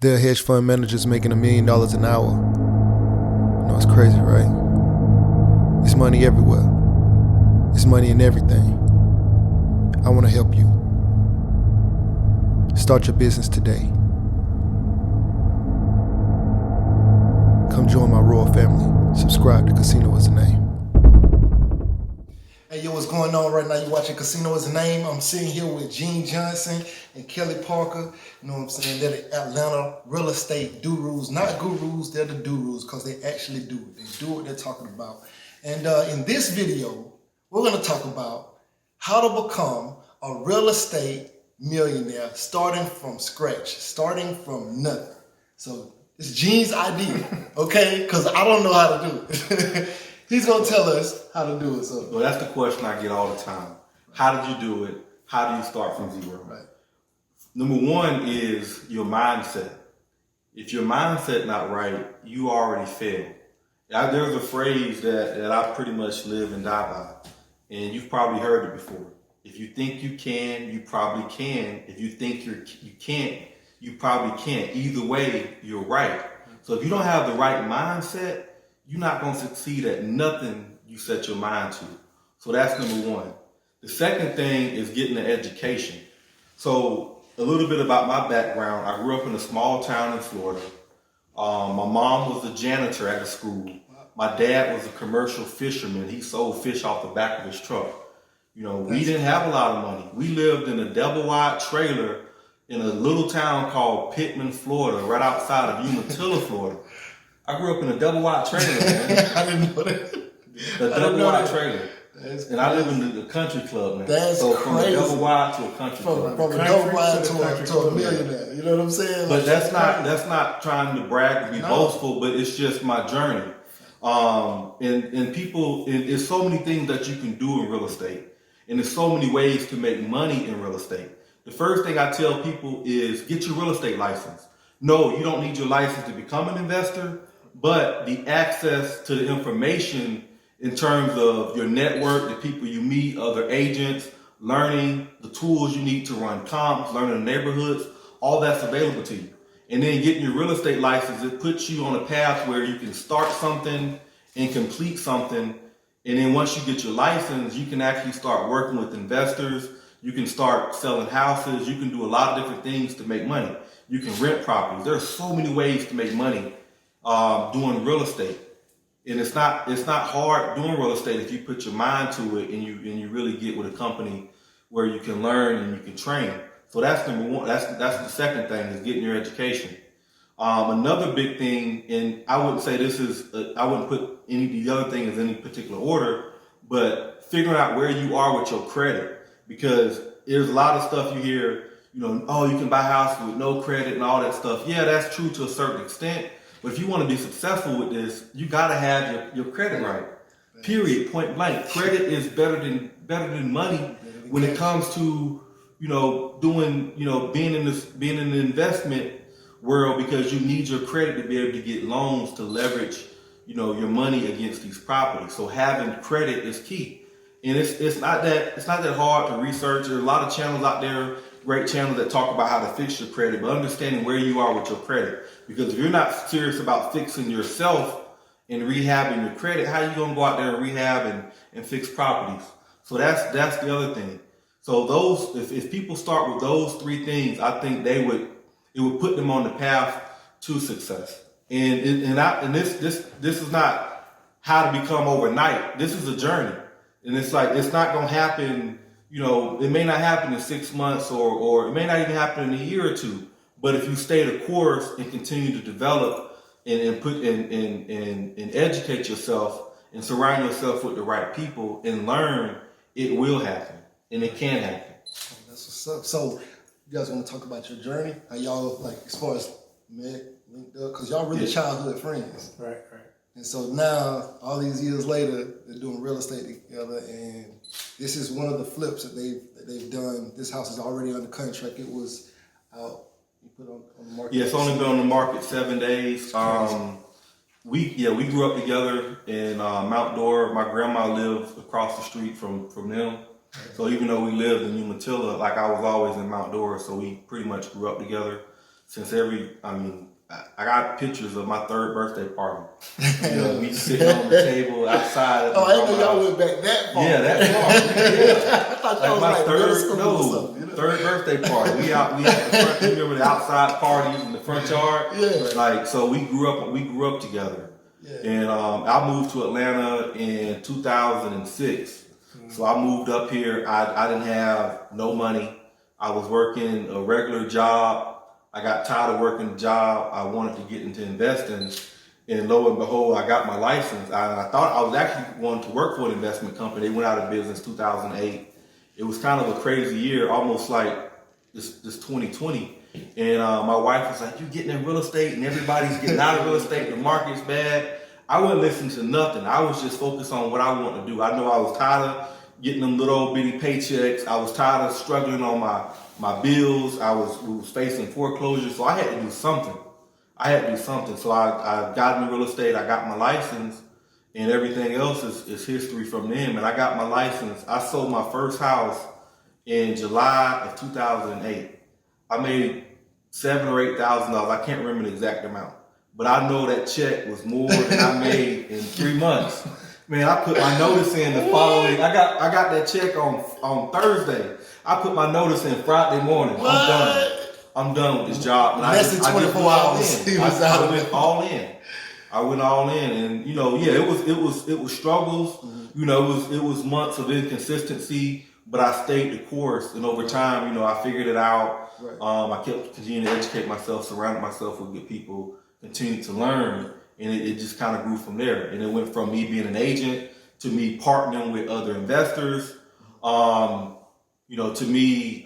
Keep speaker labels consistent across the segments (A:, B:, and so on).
A: There are hedge fund managers making $1 million an hour. You know, it's crazy, right? It's money everywhere. It's money in everything. I want to help you. Start your business today. Come join my royal family. Subscribe to Casino Is the Name. Hey, yo, what's going on right now? You're watching Casino Is the Name. I'm sitting here with Gene Johnson and Kelley Parker. You know what I'm saying? They're the Atlanta real estate gurus. Not gurus, they're the gurus because they actually do it. They do what they're talking about. And in this video, we're going to talk about how to become a real estate millionaire starting from scratch, starting from nothing. So it's Gene's idea, okay? Because I don't know how to do it. He's going to tell us how to do it. So.
B: Well, that's the question I get all the time. How did you do it? How do you start from zero?
A: Right.
B: Number one is your mindset. If your mindset not right, you already failed. There's a phrase that I pretty much live and die by, and you've probably heard it before. If you think you can, you probably can. If you think you can't, you probably can't. Either way, you're right. So if you don't have the right mindset, you're not going to succeed at nothing you set your mind to. So that's number one. The second thing is getting an education. So a little bit about my background. I grew up in a small town in Florida. My mom was a janitor at a school. My dad was a commercial fisherman. He sold fish off the back of his truck. You know, we didn't have a lot of money. We lived in a double-wide trailer in a little town called Pittman, Florida, right outside of Umatilla, Florida. I grew up in a double-wide trailer, man.
A: I didn't know that.
B: A double-wide trailer. And I live in the country club, man.
A: That's
B: so
A: crazy.
B: from a double-wide to a country club.
A: From a double-wide to a millionaire. You know what I'm saying?
B: But that's not trying to brag or be boastful, but it's just my journey. And people, there's so many things that you can do in real estate. And there's so many ways to make money in real estate. The first thing I tell people is get your real estate license. No, you don't need your license to become an investor, but the access to the information in terms of your network, the people you meet, other agents, learning the tools you need to run comps, learning the neighborhoods, all that's available to you. And then getting your real estate license, it puts you on a path where you can start something and complete something. And then once you get your license, you can actually start working with investors. You can start selling houses. You can do a lot of different things to make money. You can rent properties. There are so many ways to make money doing real estate. And it's not hard doing real estate if you put your mind to it and you really get with a company where you can learn and you can train. So that's number one. That's the second thing is getting your education. Another big thing, and I wouldn't say this is, I wouldn't put any of the other things in any particular order, but figuring out where you are with your credit, because there's a lot of stuff you hear, you know, oh, you can buy a house with no credit and all that stuff. Yeah, that's true to a certain extent, but if you want to be successful with this, you got to have your credit right. Period. Point blank. Credit is better than money when it comes to, you know, doing, you know, being in the investment world, because you need your credit to be able to get loans to leverage, you know, your money against these properties. So having credit is key. And it's not that hard to research. There's a lot of channels out there, great channels that talk about how to fix your credit, but understanding where you are with your credit. Because if you're not serious about fixing yourself and rehabbing your credit, how are you gonna go out there and rehab and fix properties? So that's the other thing. So those, if people start with those three things, I think it would put them on the path to success. And this is not how to become overnight. This is a journey. And it's like, it's not going to happen, you know, it may not happen in 6 months or it may not even happen in a year or two. But if you stay the course and continue to develop and put and educate yourself and surround yourself with the right people and learn, it will happen and it can happen.
A: That's what's up. So you guys want to talk about your journey? How y'all, like, as far as met, linked up? Because y'all really childhood friends.
C: Right.
A: And so now, all these years later, they're doing real estate together, and this is one of the flips that they've done. This house is already under contract. It was out, you put on the market.
B: Yeah, it's only been on the market 7 days. We grew up together in Mount Dora. My grandma lived across the street from them. So even though we lived in Umatilla, like I was always in Mount Dora, so we pretty much grew up together. I got pictures of my third birthday party. We sitting on the table outside.
A: Oh, I didn't know y'all went back that far.
B: Yeah, that far. Yeah.
A: I thought y'all was
B: third birthday party. We had the front. You remember the outside parties in the front yard?
A: Yeah.
B: So we grew up together. Yeah. And I moved to Atlanta in 2006. So I moved up here. I didn't have no money. I was working a regular job. I got tired of working the job. I wanted to get into investing. And lo and behold, I got my license. I thought I was actually going to work for an investment company. They went out of business 2008. It was kind of a crazy year, almost like this 2020. And my wife was like, "You getting in real estate and everybody's getting out of real estate. The market's bad." I wouldn't listen to nothing. I was just focused on what I wanted to do. I know I was tired of getting them little old bitty paychecks. I was tired of struggling on my bills. We was facing foreclosure. So I had to do something. So I got into real estate. I got my license, and everything else is history from them. And I got my license. I sold my first house in July of 2008. I made $7,000 or $8,000. I can't remember the exact amount, but I know that check was more than I made in 3 months. Man, I put my notice in the following. I got that check on Thursday. I put my notice in Friday morning.
A: What?
B: I'm done with this job. And
A: less than 24 hours.
B: I went all in. And it was struggles. It was months of inconsistency, but I stayed the course. And over time, I figured it out. Right. I kept continuing to educate myself, surrounded myself with good people, continued to learn, and it just kind of grew from there. And it went from me being an agent to me partnering with other investors. To me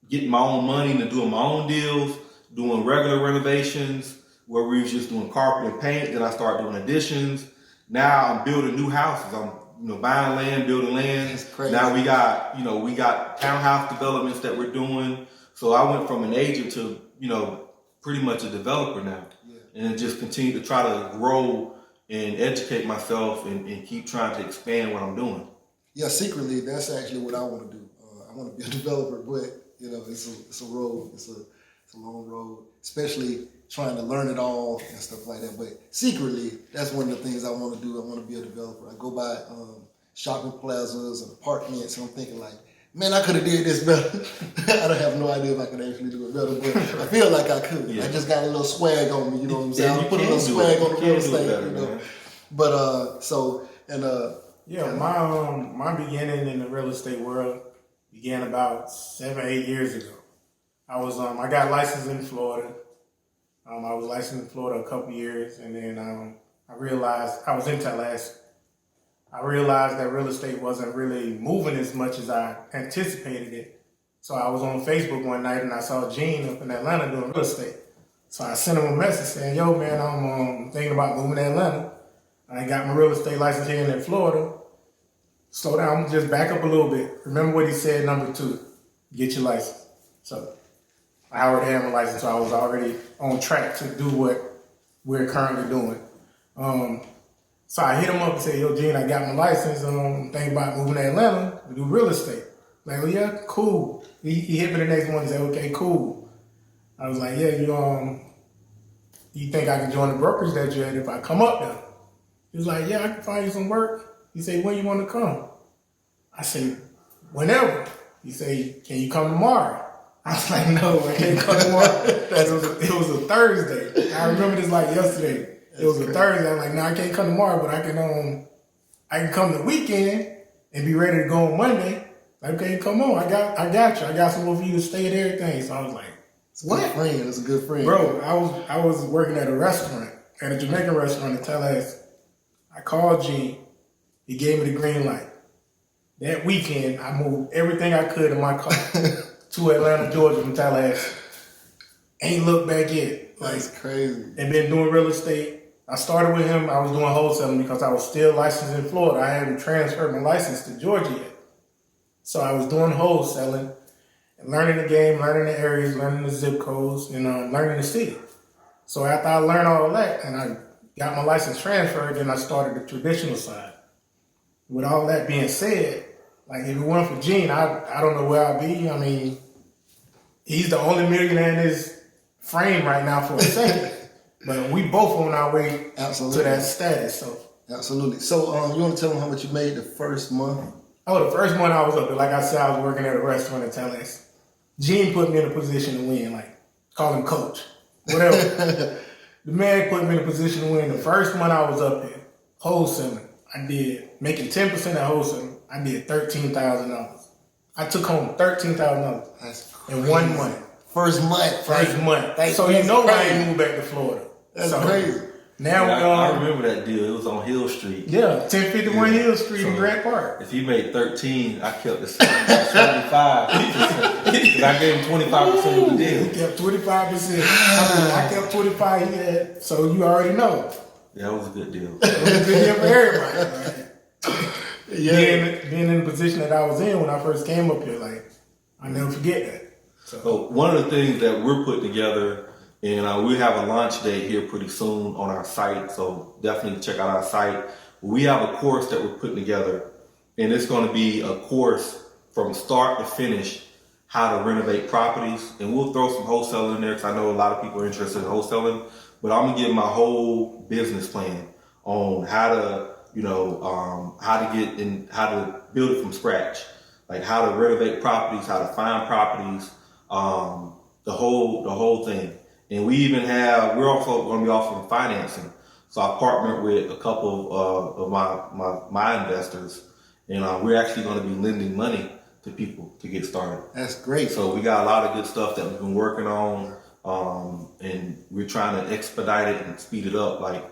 B: getting my own money and doing my own deals, doing regular renovations where we was just doing carpet and paint. Then I started doing additions. Now I'm building new houses. I'm buying land, building land.
A: That's crazy.
B: Now we got townhouse developments that we're doing. So I went from an agent to pretty much a developer now, and just continue to try to grow and educate myself and keep trying to expand what I'm doing.
A: Yeah, secretly, that's actually what I want to do. I want to be a developer, but it's a road. It's a long road, especially trying to learn it all and stuff like that. But secretly, that's one of the things I want to do. I want to be a developer. I go by shopping plazas and apartments, and I'm thinking like, man, I could have did this better. I don't have no idea if I could actually do it better, but I feel like I could. Yeah. I just got a little swag on me, you know what I'm saying? I put a little swag on the real estate,
B: Man.
A: But
C: my beginning in the real estate world began about 7-8 years ago. I got licensed in Florida. I was licensed in Florida a couple years, and then I realized I was in Tallahassee. I realized that real estate wasn't really moving as much as I anticipated it. So I was on Facebook one night and I saw Gene up in Atlanta doing real estate. So I sent him a message saying, "Yo, man, I'm thinking about moving to Atlanta. I got my real estate license here in Florida. Slow down, just back up a little bit. Remember what he said, number 2, get your license." So I already had my license, so I was already on track to do what we're currently doing. So I hit him up and said, "Yo, Gene, I got my license. Thinking about moving to Atlanta to do real estate." Like, "Oh, yeah, cool." He hit me the next one and said, "Okay, cool." I was like, "Yeah, you think I can join the brokerage that you're at if I come up there?" He was like, "Yeah, I can find you some work." He said, "When you want to come?" I said, "Whenever." He said, "Can you come tomorrow?" I was like, "No, I can't come tomorrow." It was a Thursday. I remember this like yesterday. It was a Thursday. I'm like, "No, I can't come tomorrow, but I can come the weekend and be ready to go on Monday." Like, "Okay, come on. I got you. I got somewhere for you to stay and everything." So I was like, "What?"
A: It's a good friend.
C: Bro, I was working at a Jamaican restaurant in Tallahassee. I called Gene. He gave me the green light. That weekend, I moved everything I could in my car to Atlanta, Georgia from Tallahassee. Ain't looked back yet.
A: That's crazy.
C: And been doing real estate. I started with him. I was doing wholesaling because I was still licensed in Florida. I hadn't transferred my license to Georgia yet. So I was doing wholesaling and learning the game, learning the areas, learning the zip codes, and learning the city. So after I learned all of that and I got my license transferred, then I started the traditional side. With all that being said, like if it weren't for Gene, I don't know where I'd be. I mean, he's the only millionaire frame right now for a second. But we both on our way
A: Absolutely.
C: to that status. So
A: Absolutely. So you want to tell them how much you made the first month?
C: Oh, the first month I was up there, like I said, I was working at a restaurant in Kelleys. Gene put me in a position to win, like, call him coach, whatever. The man put me in a position to win. The first month I was up here, wholesaling, I did, making 10% at wholesaling, I did $13,000. I took home $13,000 in 1 month.
A: First month.
C: First month. So you know I ain't moved back to Florida.
A: That's crazy.
C: Now
B: I remember that deal. It was on Hill Street.
C: Yeah, 1051 Hill Street in Grant Park.
B: If he made 13, I kept the 75. Because I gave him 25% of the deal.
C: He kept 25%. I kept 25. He had, so you already know.
B: Yeah, that was a good deal.
C: It was a good deal for everybody. Right? Yeah. Being in the position that I was in when I first came up here, like, I never forget that.
B: So one of the things that we're putting together, and we have a launch date here pretty soon on our site, so definitely check out our site. We have a course that we're putting together, and it's going to be a course from start to finish, how to renovate properties. And we'll throw some wholesaling in there because I know a lot of people are interested in wholesaling, but I'm going to give my whole business plan on how to, how to build it from scratch, like how to renovate properties, how to find properties, the whole thing. And we're also going to be offering financing. So I partnered with a couple of my investors, and we're actually going to be lending money to people to get started.
A: That's great.
B: So we got a lot of good stuff that we've been working on, and we're trying to expedite it and speed it up. Like,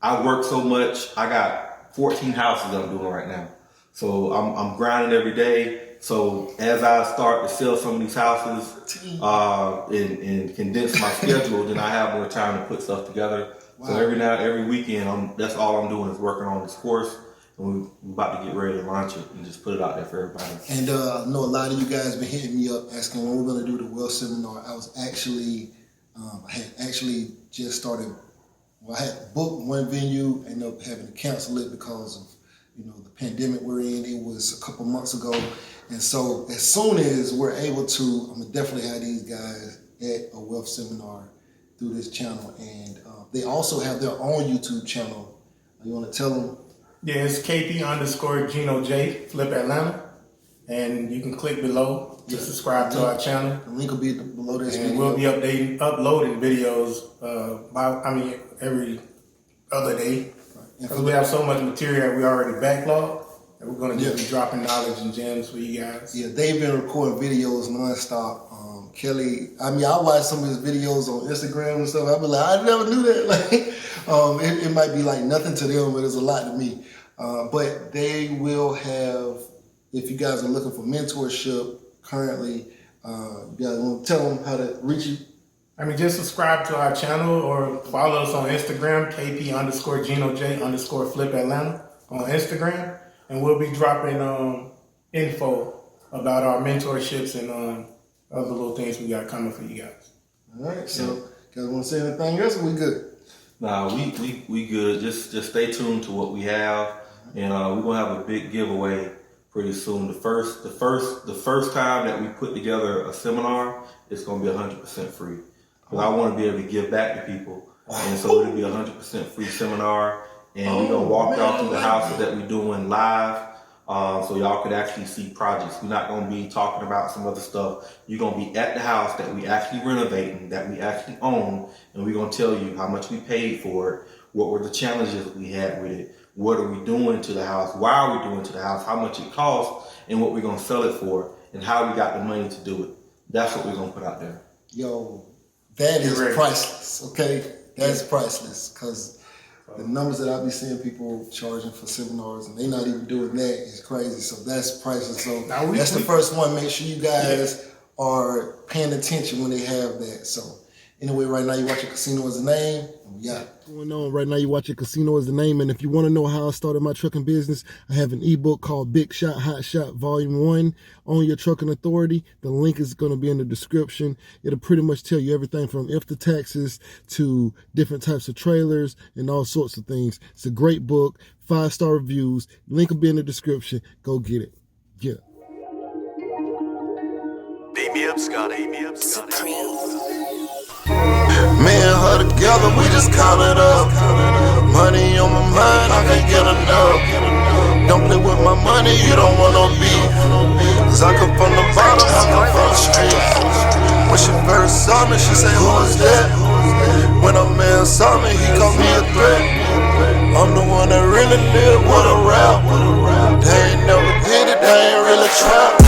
B: I work so much, I got 14 houses that I'm doing right now. So I'm grinding every day. So as I start to sell some of these houses and condense my schedule, then I have more time to put stuff together. Wow. So every weekend, that's all I'm doing is working on this course, and we're about to get ready to launch it and just put it out there for everybody.
A: And I know a lot of you guys been hitting me up asking when we're going to do the wealth seminar. I was actually, I had actually just started. Well, I had booked one venue, ended up having to cancel it because of the pandemic we're in. It was a couple months ago. And so as soon as we're able to, I'm going to definitely have these guys at a wealth seminar through this channel. And they also have their own YouTube channel. You want to tell them?
C: Yeah, it's KP_Gino J, Flip Atlanta. And you can click below to subscribe to our channel.
A: The link will be below this
C: and
A: video.
C: We'll be uploading videos every other day. Because we have so much material that we already backlogged. We're going to just be dropping knowledge and gems for you guys. Yeah,
A: they've been recording videos nonstop. Kelly, I watch some of his videos on Instagram and stuff. I be like, I never knew that. Like, it might be like nothing to them, but it's a lot to me. But they will have, if you guys are looking for mentorship currently, you guys want to tell them how to reach you?
C: Just subscribe to our channel or follow us on Instagram, KP_Gino J _Flip Atlanta on Instagram. And we'll be dropping info about our mentorships and other little things we got coming for you guys.
A: All right. So, you guys want to say anything else, or we good?
B: Nah, we good. Just stay tuned to what we have, and we're gonna have a big giveaway pretty soon. The first time that we put together a seminar, it's gonna be 100% free. Because I want to be able to give back to people, and so it'll be 100% free seminar. And we're going to walk y'all through the houses that we're doing live, so y'all could actually see projects. We're not going to be talking about some other stuff. You're going to be at the house that we actually renovating, that we actually own, and we're going to tell you how much we paid for it, what were the challenges we had with it, what are we doing to the house, why are we doing to the house, how much it costs, and what we're going to sell it for, and how we got the money to do it. That's what we're going to put out there.
A: Yo, that is priceless, okay? That's priceless, because the numbers that I be seeing people charging for seminars, and they not even doing that, is crazy. So that's priceless. So that's the first one. Make sure you guys are paying attention when they have that. So anyway, right now you're watching Casino Is the Name. And we got going on right now. You're watching Casino Is the Name. And if you want to know how I started my trucking business, I have an ebook called Big Shot, Hot Shot Volume 1 on your trucking authority. The link is going to be in the description. It'll pretty much tell you everything from if the taxes to different types of trailers and all sorts of things. It's a great book, 5-star reviews. Link will be in the description. Go get it. Yeah.
D: Beat me up, Scotty. Beat me up, Scotty. Me and her together, we just count it up. Money on my mind, I can't get enough. Don't play with my money, you don't want no beef. Cause I come from the bottom, I come from the streets. When she first saw me, she said, who is that? When a man saw me, he called me a threat. I'm the one that really live with a rap. They ain't never did it, they ain't really trap.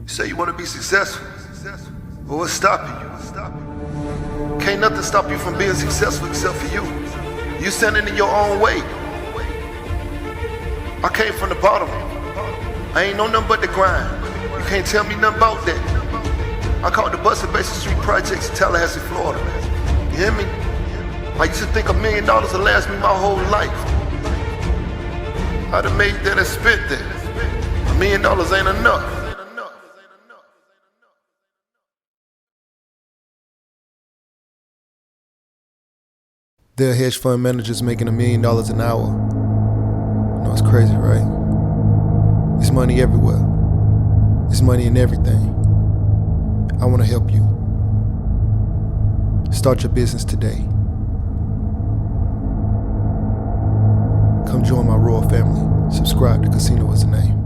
D: You say you want to be successful, but what's stopping you? Can't nothing stop you from being successful except for you. You standing in your own way. I came from the bottom. I ain't know nothing but the grind. You can't tell me nothing about that. I called the Busted Basin Street Projects in Tallahassee, Florida. You hear me? I used to think $1 million would last me my whole life. I'd have made that and spent that. $1 million ain't enough.
A: There are hedge fund managers making $1 million an hour. You know, it's crazy, right? There's money everywhere. There's money in everything. I want to help you. Start your business today. Come join my royal family. Subscribe to Casino is the name.